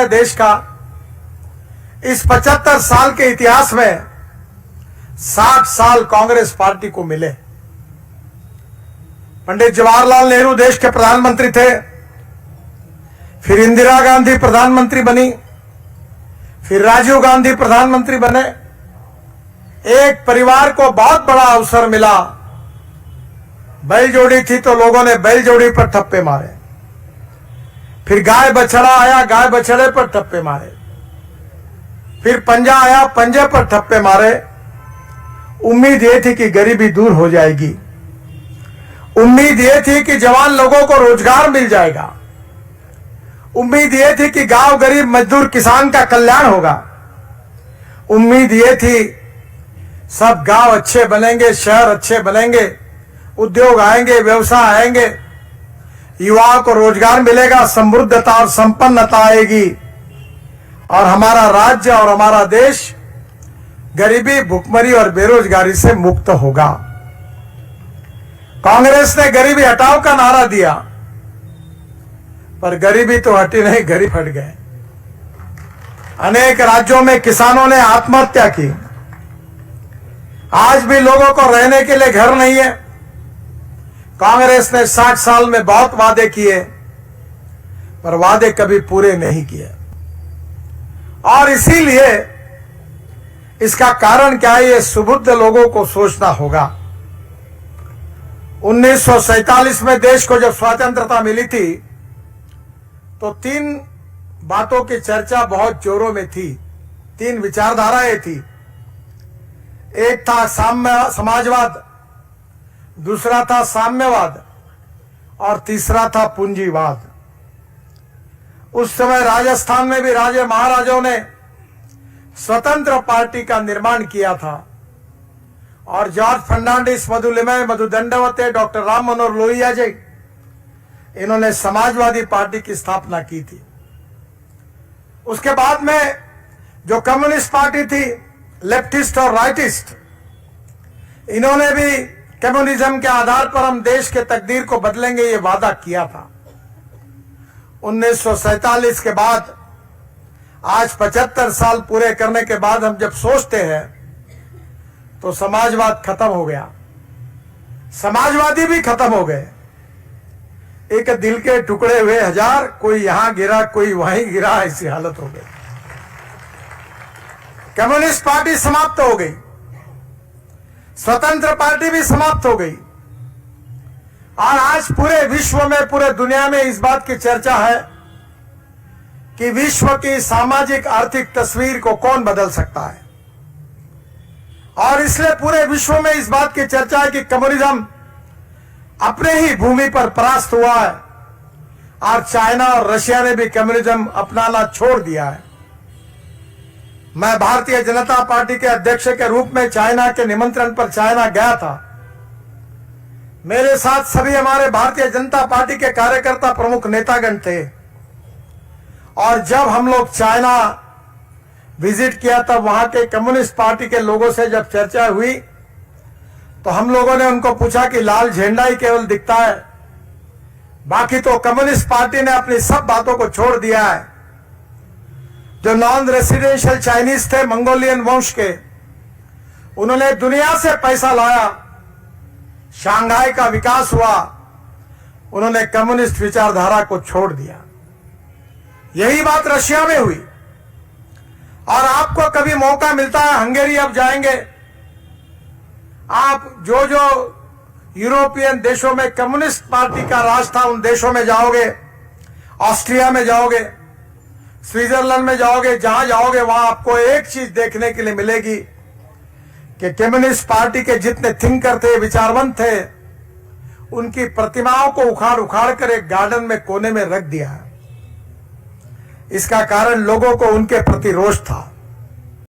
देश का, इस 75 साल के इतिहास में 60 साल कांग्रेस पार्टी को मिले। पंडित जवाहरलाल नेहरू देश के प्रधानमंत्री थे, फिर इंदिरा गांधी प्रधानमंत्री बनी, फिर राजीव गांधी प्रधानमंत्री बने। एक परिवार को बहुत बड़ा अवसर मिला। बैल जोड़ी थी तो लोगों ने बैल जोड़ी पर ठप्पे मारे, फिर गाय बछड़ा आया, गाय बछड़े पर ठप्पे मारे, फिर पंजा आया, पंजे पर ठप्पे मारे। उम्मीद ये थी कि गरीबी दूर हो जाएगी, उम्मीद ये थी कि जवान लोगों को रोजगार मिल जाएगा, उम्मीद ये थी कि गांव गरीब मजदूर किसान का कल्याण होगा, उम्मीद ये थी सब गांव अच्छे बनेंगे, शहर अच्छे बनेंगे, उद्योग आएंगे, व्यवसाय आएंगे, युवाओं को रोजगार मिलेगा, समृद्धता और संपन्नता आएगी और हमारा राज्य और हमारा देश गरीबी, भुखमरी और बेरोजगारी से मुक्त होगा। कांग्रेस ने गरीबी हटाओ का नारा दिया, पर गरीबी तो हटी नहीं, गरीब हट गए। अनेक राज्यों में किसानों ने आत्महत्या की। आज भी लोगों को रहने के लिए घर नहीं है। कांग्रेस ने 60 साल में बहुत वादे किए, पर वादे कभी पूरे नहीं किए। और इसीलिए इसका कारण क्या है, ये सुबुद्ध लोगों को सोचना होगा। 1947 में देश को जब स्वतंत्रता मिली थी तो 3 बातों की चर्चा बहुत जोरों में थी, 3 विचारधाराएं थी। एक था समाजवाद, दूसरा था साम्यवाद और तीसरा था पूंजीवाद। उस समय राजस्थान में भी राजे महाराजाओं ने स्वतंत्र पार्टी का निर्माण किया था और जॉर्ज फर्नांडिस, मधुलिमय, मधुदंडवते, डॉक्टर राम मनोहर लोहिया जी, इन्होंने समाजवादी पार्टी की स्थापना की थी। उसके बाद में जो कम्युनिस्ट पार्टी थी, लेफ्टिस्ट और राइटिस्ट, इन्होंने भी कम्युनिज्म के आधार पर हम देश के तकदीर को बदलेंगे, ये वादा किया था। 1947 के बाद आज 75 साल पूरे करने के बाद हम जब सोचते हैं तो समाजवाद खत्म हो गया, समाजवादी भी खत्म हो गए। एक दिल के टुकड़े हुए हजार, कोई यहां गिरा कोई वहीं गिरा, ऐसी हालत हो गई। कम्युनिस्ट पार्टी समाप्त हो गई, स्वतंत्र पार्टी भी समाप्त हो गई और आज पूरे विश्व में, पूरे दुनिया में इस बात की चर्चा है कि विश्व की सामाजिक आर्थिक तस्वीर को कौन बदल सकता है। और इसलिए पूरे विश्व में इस बात की चर्चा है कि कम्युनिज्म अपने ही भूमि पर परास्त हुआ है और चाइना और रशिया ने भी कम्युनिज्म अपनाना छोड़ दिया है। मैं भारतीय जनता पार्टी के अध्यक्ष के रूप में चाइना के निमंत्रण पर चाइना गया था। मेरे साथ सभी हमारे भारतीय जनता पार्टी के कार्यकर्ता, प्रमुख नेतागण थे और जब हम लोग चाइना विजिट किया तब वहां के कम्युनिस्ट पार्टी के लोगों से जब चर्चा हुई तो हम लोगों ने उनको पूछा कि लाल झंडा ही केवल दिखता है, बाकी तो कम्युनिस्ट पार्टी ने अपनी सब बातों को छोड़ दिया है। जो नॉन रेसिडेंशियल चाइनीज थे, मंगोलियन वंश के, उन्होंने दुनिया से पैसा लाया, शंघाई का विकास हुआ, उन्होंने कम्युनिस्ट विचारधारा को छोड़ दिया। यही बात रशिया में हुई। और आपको कभी मौका मिलता है, हंगेरी अब जाएंगे आप, जो जो यूरोपियन देशों में कम्युनिस्ट पार्टी का राज था उन देशों में जाओगे, ऑस्ट्रिया में जाओगे, स्विट्जरलैंड में जाओगे, जहां जाओगे वहां आपको एक चीज देखने के लिए मिलेगी कि कम्युनिस्ट पार्टी के जितने थिंकर थे, विचारवंत थे, उनकी प्रतिमाओं को उखाड़ उखाड़ कर एक गार्डन में कोने में रख दिया है। इसका कारण लोगों को उनके प्रति रोष था।